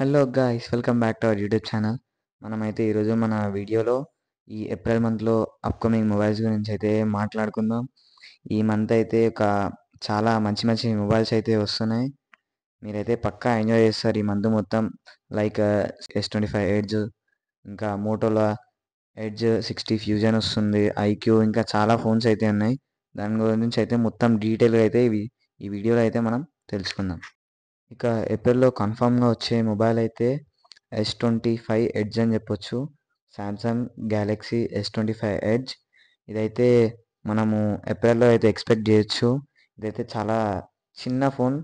Hello guys, welcome back to our YouTube channel. మనమైతే ఈరోజు మన వీడియోలో ఈ ఏప్రిల్ మంత్లో అప్కమింగ్ మొబైల్స్ గురించి అయితే మాట్లాడుకుందాం. ఈ మంత్ అయితే చాలా మంచి మంచి మొబైల్స్ అయితే వస్తున్నాయి. మీరైతే పక్కా ఎంజాయ్ చేస్తారు ఈ మంత్ మొత్తం. లైక్ S25 ఎడ్జ్, ఇంకా మోటోలా ఎడ్జ్ 60 ఫ్యూజన్ వస్తుంది, ఐక్యూ, ఇంకా చాలా ఫోన్స్ అయితే ఉన్నాయి. దాని గురించి అయితే మొత్తం డీటెయిల్గా అయితే ఈ వీడియోలో అయితే మనం తెలుసుకుందాం. ఇక ఏప్రిల్‌లో కన్ఫర్మ్‌గా వచ్చే మొబైల్ అయితే S25 ఎడ్జ్ అని చెప్పొచ్చు. Samsung Galaxy S25 edge. ఇదైతే మనము ఏప్రిల్‌లో అయితే ఎక్స్‌పెక్ట్ చేయొచ్చు. ఇదైతే చాలా చిన్న ఫోన్,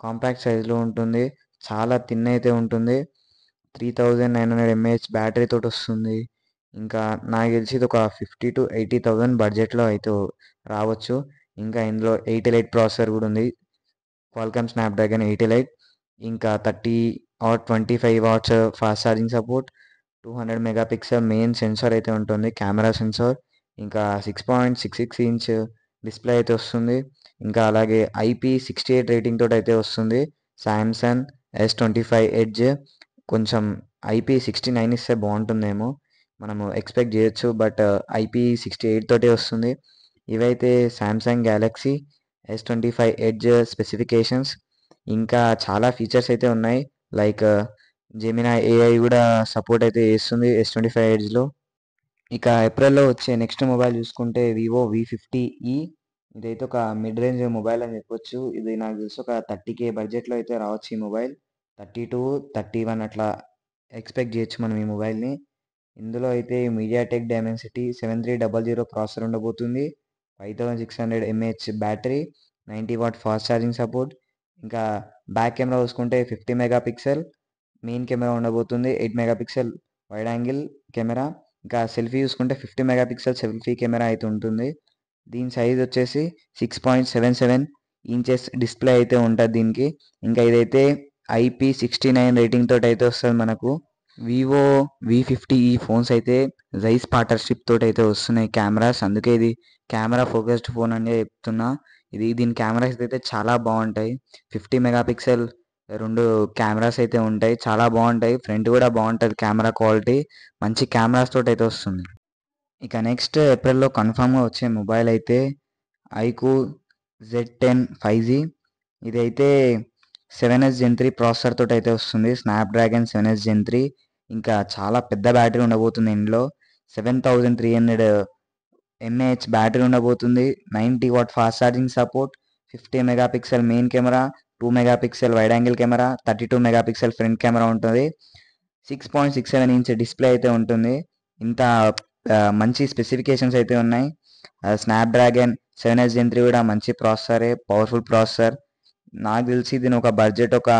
కాంపాక్ట్ సైజ్‌లో ఉంటుంది. చాలా థిన్ అయితే ఉంటుంది. 3900 mAh బ్యాటరీ తోటి వస్తుంది. ఇంకా నాకు తెలిసి ఇది ఒక 50,000-80,000 బడ్జెట్‌లో అయితే రావచ్చు. ఇంకా ఇందులో 888 ప్రాసెసర్ కూడా ఉంది. క్వాల్కామ్ స్నాప్‌డ్రాగన్ 888, ఇంకా 30 or 25 watts fast charging support, 200 megapixel main sensor అయితే ఉంటుంది, కెమెరా సెన్సార్. ఇంకా 6.66 ఇంచ్ డిస్ప్లే అయితే వస్తుంది. ఇంకా అలాగే IP68 రేటింగ్ తోటి అయితే వస్తుంది. సామ్సంగ్ S25 ఎడ్జ్ కొంచెం IP69 ఇస్తే బాగుంటుందేమో, మనము ఎక్స్పెక్ట్ చేయొచ్చు. బట్ IP68 తోటే వస్తుంది. ఇవైతే Samsung Galaxy S25 edge specifications. ఇంకా చాలా ఫీచర్స్ అయితే ఉన్నాయి. లైక్ జెమినా ఏఐ కూడా సపోర్ట్ అయితే చేస్తుంది S25 ఎడ్జ్లో. ఇక ఏప్రిల్‌లో వచ్చే నెక్స్ట్ మొబైల్ చూసుకుంటే వివో V50e. ఇదైతే ఒక మిడ్ రేంజ్ మొబైల్ అని చెప్పొచ్చు. ఇది నాకు తెలిసి ఒక 30K బడ్జెట్‌లో అయితే రావచ్చు ఈ మొబైల్. 30-31 అట్లా ఎక్స్పెక్ట్ చేయొచ్చు మనం ఈ మొబైల్‌ని. ఇందులో అయితే మీడియాటెక్ డైమెన్సిటీ 7300 ప్రాసెసర్ ఉండబోతుంది. 5600 mAh battery, 90 watt fast charging support. ఇంకా బ్యాక్ కెమెరా చూసుకుంటే 50 మెగాపిక్సెల్ మెయిన్ కెమెరా ఉండబోతుంది. 8 మెగాపిక్సెల్ వైడ్ యాంగిల్ కెమెరా. ఇంకా సెల్ఫీ చూసుకుంటే 50 మెగాపిక్సెల్ సెల్ఫీ కెమెరా అయితే ఉంటుంది. దీని సైజ్ వచ్చేసి 6.77 ఇంచెస్ డిస్ప్లే అయితే ఉంటుంది దీనికి. ఇంకా ఇదైతే IP69 రేటింగ్ తోటి అయితే వస్తుంది మనకు. వివో V50 ఫోన్స్ అయితే జైస్ పార్ట్నర్షిప్ తోటి అయితే వస్తున్నాయి కెమెరాస్. అందుకే ఇది కెమెరా ఫోకస్డ్ ఫోన్ అని చెప్తున్నా. దీని కెమెరాస్ అయితే చాలా బాగుంటాయి. 50 మెగాపిక్సెల్ 2 కెమెరాస్ అయితే ఉంటాయి, చాలా బాగుంటాయి. ఫ్రంట్ కూడా బాగుంటుంది, కెమెరా క్వాలిటీ మంచి కెమెరాస్ తోటి అయితే వస్తుంది. ఇక నెక్స్ట్ ఏప్రిల్‌లో కన్ఫామ్‌గా వచ్చే మొబైల్ అయితే ఐక్యూ Z10 5G. ఇదైతే 7S Gen 3 ప్రాసెసర్ తోటి అయితే వస్తుంది, స్నాప్‌డ్రాగన్ 7S Gen 3. ఇంకా చాలా పెద్ద బ్యాటరీ ఉండబోతుంది ఇందులో. 7300 mAh బ్యాటరీ ఉండబోతుంది. 90 watt fast charging support, 50 megapixel main camera, 2 megapixel wide angle camera, 32 megapixel front camera ఉంటుంది. 6.67 ఇంచ్ డిస్ప్లే అయితే ఉంటుంది. ఇంత మంచి స్పెసిఫికేషన్స్ అయితే ఉన్నాయి. స్నాప్‌డ్రాగన్ 7S Gen 3 కూడా మంచి ప్రాసెసరే, పవర్ఫుల్ ప్రాసెసర్. నాకు తెలిసి దీని ఒక బడ్జెట్ ఒక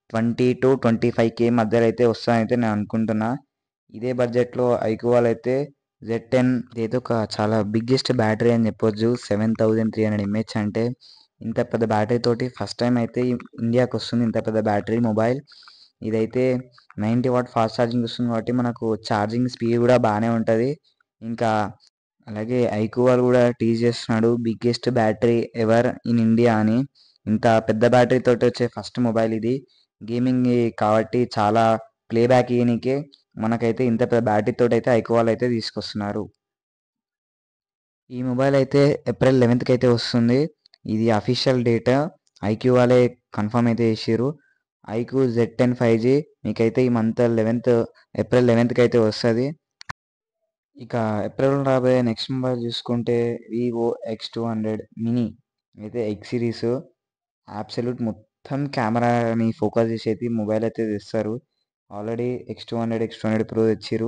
20-25K మధ్యలో అయితే వస్తుందని అయితే నేను అనుకుంటున్నా. ఇదే బడ్జెట్‌లో ఐక్యూ వాళ్ళైతే Z10 ఇదైతే ఒక చాలా బిగ్గెస్ట్ బ్యాటరీ అని చెప్పొచ్చు. 7300 mAh అంటే ఇంత పెద్ద బ్యాటరీ తోటి ఫస్ట్ టైం అయితే ఇండియాకి వస్తుంది ఇంత పెద్ద బ్యాటరీ మొబైల్. ఇదైతే 90 వాట్ ఫాస్ట్ ఛార్జింగ్ వస్తుంది కాబట్టి మనకు ఛార్జింగ్ స్పీడ్ కూడా బాగానే ఉంటుంది. ఇంకా అలాగే ఐక్యూ వాళ్ళు కూడా టీజ్ చేస్తున్నాడు biggest battery ever in India అని. ఇంత పెద్ద బ్యాటరీ తోటి వచ్చే ఫస్ట్ మొబైల్ ఇది. గేమింగ్ కాబట్టి చాలా ప్లేబ్యాక్ ఇయనికే మనకైతే ఇంత పెద్ద బ్యాటరీ తోటి అయితే ఐక్యూ వాళ్ళు అయితే తీసుకొస్తున్నారు. ఈ మొబైల్ అయితే ఏప్రిల్ 11కి అయితే వస్తుంది. ఇది అఫీషియల్ డేట్, ఐక్యూ వాళ్ళే కన్ఫర్మ్ అయితే చేసిర్రు. ఐక్యూ Z10 5G మీకైతే ఈ మంత్ ఏప్రిల్ 11కి అయితే వస్తుంది. ఇక ఏప్రిల్లో రాబోయే నెక్స్ట్ మొబైల్ చూసుకుంటే వివో X200 మినీ. అయితే ఎక్స్ సిరీస్ అబ్సల్యూట్ మొత్తం కెమెరాని ఫోకస్ చేసి అయితే మొబైల్ అయితే తెస్తారు. Already X200 Pro తెచ్చిర్రు.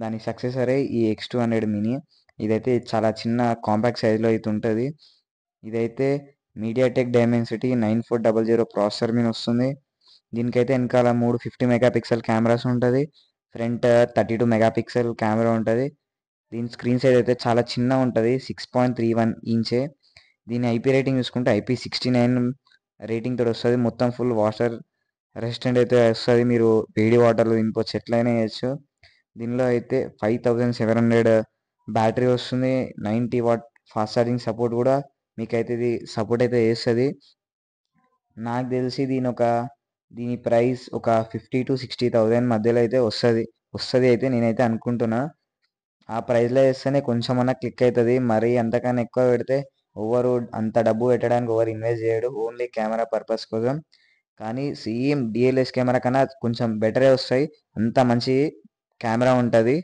దానికి సక్సెసరే ఈ X200 మినీ. ఇదైతే చాలా చిన్న కాంపాక్ట్ సైజ్లో అయితే ఉంటుంది. ఇదైతే మీడియాటెక్ డైమెన్సిటీ 9400 ప్రాసెసర్ మీద వస్తుంది. దీనికైతే వెనకాల 3 50 మెగాపిక్సెల్ కెమెరాస్ ఉంటుంది. ఫ్రంట్ 32 మెగాపిక్సెల్ కెమెరా ఉంటుంది. దీని స్క్రీన్ సైజ్ అయితే చాలా చిన్న ఉంటుంది, 6.31 ఇంచే. దీని ఐపీ రేటింగ్ చూసుకుంటే IP69 రేటింగ్ తోటి వస్తుంది. మొత్తం ఫుల్ వాటర్ రెసిస్టెంట్ అయితే వస్తుంది. మీరు వేడి వాటర్లో దింపొచ్చు, ఎట్లయినా చేయొచ్చు. దీనిలో అయితే 5700 బ్యాటరీ వస్తుంది. 90 వాట్ ఫాస్ట్ ఛార్జింగ్ సపోర్ట్ కూడా మీకైతే ఇది సపోర్ట్ అయితే చేస్తుంది. నాకు తెలిసి దీని ఒక దీని ప్రైస్ ఒక 50,000-60,000 మధ్యలో అయితే వస్తది అయితే నేనైతే అనుకుంటున్నా. ఆ ప్రైస్‌లో చేస్తేనే కొంచెమన్నా క్లిక్ అయితది. మరీ అంతకన్నా ఎక్కువ పెడితే ఎవ్వరు అంత డబ్బు పెట్టడానికి ఎవరు ఇన్వెస్ట్ చేయడు. ఓన్లీ కెమెరా పర్పస్ కోసం. కానీ సేమ్ డీఎల్ఎస్ కెమెరా కన్నా కొంచెం బెటరే వస్తాయి. అంత మంచి కెమెరా ఉంటది.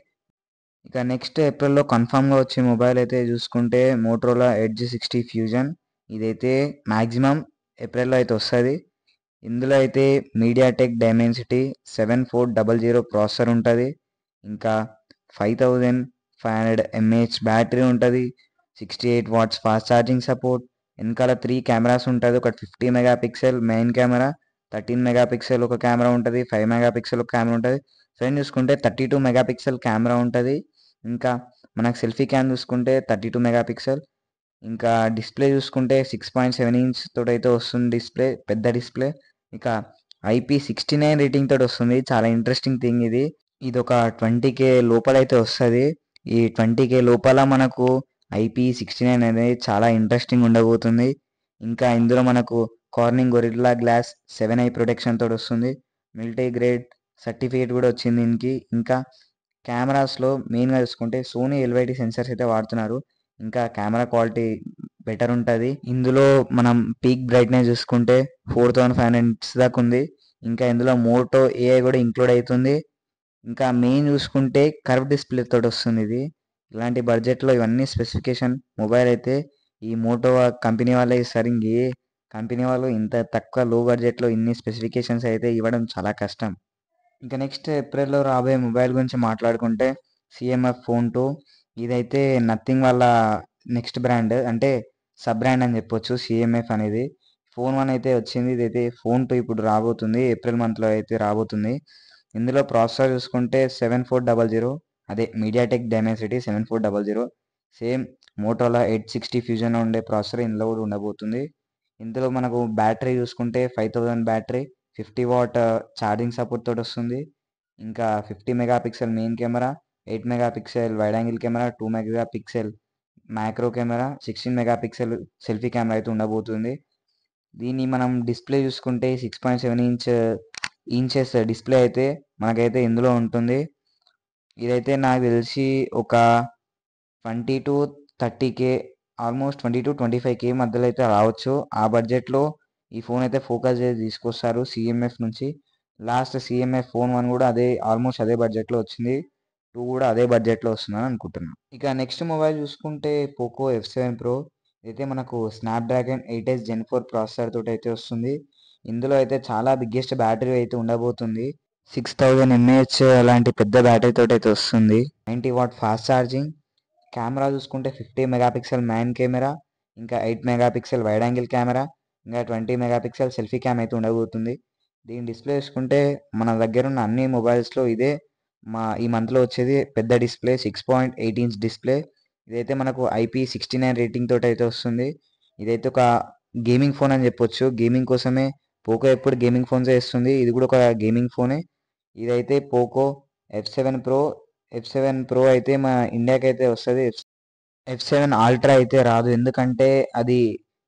ఇక నెక్స్ట్ ఏప్రిల్‌లో కన్ఫర్మ్‌గా వచ్చే మొబైల్ అయితే చూసుకుంటే మోటరోలా ఎడ్జ్ 60 ఫ్యూజన్. ఇదైతే మాక్సిమం ఏప్రిల్‌లో అయితే వస్తది. ఇందులో అయితే మీడియాటెక్ డైమెన్సిటీ 7400 ప్రాసెసర్ ఉంటది. ఇంకా 5500 ఎంఏహెచ్ బ్యాటరీ ఉంటది. 68 వాట్స్ ఫాస్ట్ ఛార్జింగ్ సపోర్ట్. వెనకాల 3 కెమెరాస్ ఉంటది. ఒకటి 50 mega pixel main camera, 13 mega pixel ఒక కెమెరా ఉంటది. 5 మెగా పిక్సెల్ ఒక కెమెరా ఉంటది. ఫ్రంట్ చూసుకుంటే 32 మెగా పిక్సెల్ కెమెరా ఉంటది. ఇంకా మనకు సెల్ఫీ క్యామ్ చూసుకుంటే 32 మెగా పిక్సెల్. ఇంకా డిస్‌ప్లే చూసుకుంటే 6.7 ఇంచ్ తోటైతే వస్తుంది డిస్‌ప్లే. పెద్ద డిస్‌ప్లే. ఇక IP69 రేటింగ్ తోటి వస్తుంది. చాలా ఇంట్రెస్టింగ్ థింగ్ ఇది. ఇదొక 20,000 లోపలైతే వస్తది. ఈ 20,000 లోపల మనకు IP69 అనేది చాలా ఇంట్రెస్టింగ్ ఉండబోతుంది. ఇంకా ఇందులో మనకు Corning Gorilla Glass 7 i protection తోటి వస్తుంది. మిలిటరీ గ్రేడ్ సర్టిఫికేట్ కూడా వచ్చింది దీనికి. ఇంకా కెమెరాస్‌లో మెయిన్‌గా చూసుకుంటే సోనీ ఎల్‌వైటీ సెన్సార్స్ అయితే వాడుతున్నారు. ఇంకా కెమెరా క్వాలిటీ బెటర్ ఉంటది. ఇందులో మనం పీక్ బ్రైట్‌నెస్ చూసుకుంటే 4500 నిట్స్ దాకా ఉంది. ఇంకా ఇందులో మోటో ఏఐ కూడా ఇంక్లూడ్ అయితుంది. ఇంకా మెయిన్ చూసుకుంటే కర్వ్ డిస్‌ప్లే తోటి వస్తుంది ఇది. ఇలాంటి బడ్జెట్‌లో ఇవన్నీ స్పెసిఫికేషన్ మొబైల్ అయితే ఈ మోటో కంపెనీ వాళ్ళే ఇస్తారు. ఇంకే కంపెనీ వాళ్ళు ఇంత తక్కువ లో బడ్జెట్‌లో ఇన్ని స్పెసిఫికేషన్స్ అయితే ఇవ్వడం చాలా కష్టం. ఇంకా నెక్స్ట్ ఏప్రిల్‌లో రాబోయే మొబైల్ గురించి మాట్లాడుకుంటే సీఎంఎఫ్ ఫోన్ 2. ఇదైతే నథింగ్ వాళ్ళ నెక్స్ట్ బ్రాండ్. అంటే సబ్ బ్రాండ్ అని చెప్పొచ్చు సీఎంఎఫ్ అనేది. ఫోన్ 1 అయితే వచ్చింది. ఇదైతే ఫోన్ 2 ఇప్పుడు రాబోతుంది. ఏప్రిల్ మంత్‌లో అయితే రాబోతుంది. ఇందులో ప్రాసెసర్ చూసుకుంటే 7400 అదే మీడియాటెక్ డైమెన్సిటీ 7400 సేమ్ మోటోలా ఎడ్జ్ 60 ఫ్యూజన్‌లో ఉండే ప్రాసెసర్ ఇందులో కూడా ఉండబోతుంది. ఇందులో మనకు బ్యాటరీ చూసుకుంటే 5000 బ్యాటరీ, 50 వాట్ ఛార్జింగ్ సపోర్ట్ తోటి వస్తుంది. ఇంకా 50 mega pixel main camera, 8 mega pixel wide angle camera, 2 mega pixel macro camera, 16 mega pixel selfie camera అయితే ఉండబోతుంది. దీన్ని మనం డిస్‌ప్లే చూసుకుంటే 6.7 ఇంచెస్ డిస్‌ప్లే అయితే మనకైతే ఇందులో ఉంటుంది. ఇదైతే నాకు తెలిసి ఒక 20,000-30,000 ఆల్మోస్ట్ 20,000-25,000 మధ్యలో అయితే రావచ్చు. ఆ బడ్జెట్‌లో ఈ ఫోన్ అయితే ఫోకస్ చేసి తీసుకొస్తారు సీఎంఎఫ్ నుంచి. లాస్ట్ సీఎంఎఫ్ ఫోన్ 1 కూడా అదే ఆల్మోస్ట్ అదే బడ్జెట్‌లో వచ్చింది. 2 కూడా అదే బడ్జెట్‌లో వస్తుందని అనుకుంటున్నా. ఇక నెక్స్ట్ మొబైల్ చూసుకుంటే పోకో ఎఫ్7 ప్రో. ఇదైతే మనకు స్నాప్‌డ్రాగన్ 8s జెన్ 4 ప్రాసెసర్ తోటైతే వస్తుంది. ఇందులో అయితే చాలా బిగ్గెస్ట్ బ్యాటరీ అయితే ఉండబోతుంది. 6000 ఎంఏహెచ్ అలాంటి పెద్ద బ్యాటరీ తోటైతే వస్తుంది. 90 వాట్ ఫాస్ట్ ఛార్జింగ్. కెమెరా చూసుకుంటే 50 మెగా పిక్సెల్ మెయిన్ కెమెరా, ఇంకా 8 mega pixel wide angle camera, ఇంకా 20 మెగా పిక్సెల్ సెల్ఫీ క్యామ్ అయితే ఉండబోతుంది. దీని డిస్‌ప్లే చూసుకుంటే మన దగ్గరున్న అన్ని మొబైల్స్‌లో ఇదే ఈ మంత్‌లో వచ్చేది పెద్ద డిస్‌ప్లే 6.8 ఇంచ్ డిస్‌ప్లే. ఇదైతే మనకు IP69 రేటింగ్ తోటైతే వస్తుంది. ఇదైతే ఒక గేమింగ్ ఫోన్ అని చెప్పొచ్చు. గేమింగ్ కోసమే పోకో ఎప్పుడు గేమింగ్ ఫోన్సే ఇస్తుంది. ఇది కూడా ఒక గేమింగ్ ఫోనే. ఇదైతే పోకో ఎఫ్7 ప్రో. ఎఫ్7 ప్రో అయితే మన ఇండియాకైతే వస్తది. ఎఫ్7 అల్ట్రా అయితే రాదు. ఎందుకంటే అది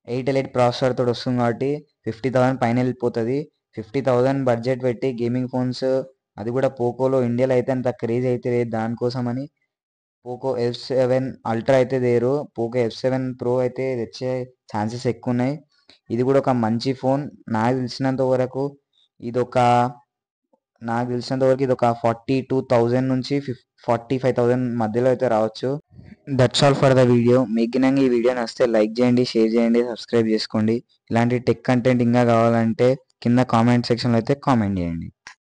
808 ప్రాసెసర్ తోటి వస్తుంది కాబట్టి 50,000 పైన వెళ్ళిపోతది. 50,000 బడ్జెట్ పెట్టి గేమింగ్ ఫోన్స్ అది కూడా పోకోలో ఇండియాలో అయితే అంత క్రేజ్ అయితే లేదు. దానికోసమని పోకో ఎఫ్7 అల్ట్రా అయితే తేరు. పోకో ఎఫ్7 ప్రో అయితే తెచ్చే ఛాన్సెస్ ఎక్కువున్నాయి. ఇది కూడా ఒక మంచి ఫోన్. నాకు తెలిసినంత వరకు ఇదొక ఇదొక 42,000 నుంచి 45,000 మధ్యలో అయితే రావచ్చు. That's all for the video. మీకు గినంగా ఈ వీడియో నచ్చితే లైక్ చేయండి, షేర్ చేయండి, సబ్స్క్రైబ్ చేసుకోండి. ఇలాంటి టెక్ కంటెంట్ ఇంకా కావాలంటే కింద కామెంట్ సెక్షన్‌లో అయితే కామెంట్ చేయండి.